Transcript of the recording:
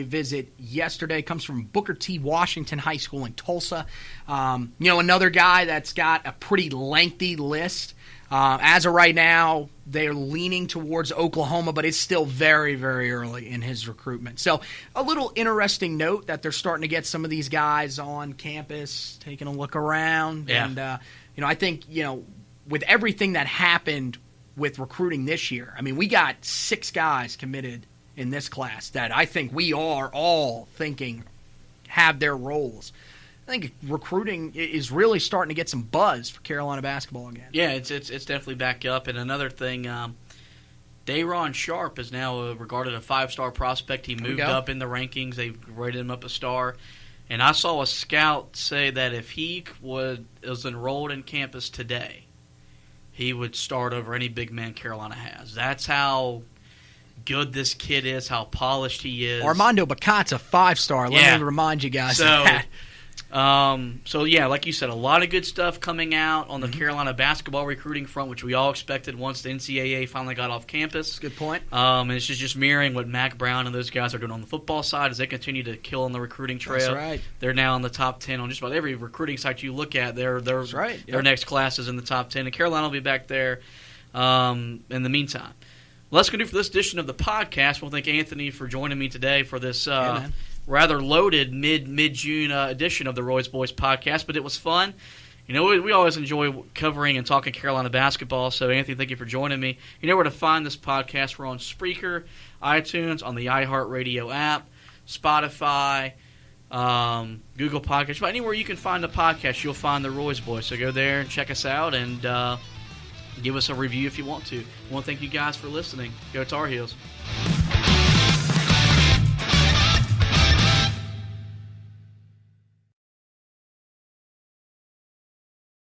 visit yesterday. Comes from Booker T. Washington High School in Tulsa. Another guy that's got a pretty lengthy list. As of right now, they're leaning towards Oklahoma, but it's still very, very early in his recruitment. So a little interesting note that they're starting to get some of these guys on campus, taking a look around. Yeah. And, I think, with everything that happened with recruiting this year, we got 6 guys committed in this class that I think we are all thinking have their roles. I think recruiting is really starting to get some buzz for Carolina basketball again. Yeah, it's definitely back up. And another thing, Dayron Sharp is now regarded a 5-star prospect. He moved up in the rankings. They rated him up a star. And I saw a scout say that if he was enrolled in campus today, he would start over any big man Carolina has. That's how good this kid is, how polished he is. Armando Bacot's a 5-star. Let me remind you guys of that. So yeah, like you said, a lot of good stuff coming out on the Carolina basketball recruiting front, which we all expected once the NCAA finally got off campus. Good point. And it's just mirroring what Mac Brown and those guys are doing on the football side as they continue to kill on the recruiting trail. That's right. They're now in the top 10 on just about every recruiting site you look at. Their next class is in the top 10, and Carolina will be back there in the meantime. Well, that's going to do for this edition of the podcast. I want to thank Anthony for joining me today for this rather loaded mid-June edition of the Roy's Boys podcast, but it was fun. We always enjoy covering and talking Carolina basketball, so Anthony, thank you for joining me. You know where to find this podcast. We're on Spreaker, iTunes, on the iHeartRadio app, Spotify, Google Podcasts. But anywhere you can find a podcast, you'll find the Roy's Boys, so go there and check us out and give us a review if you want to. I want to thank you guys for listening. Go Tar Heels.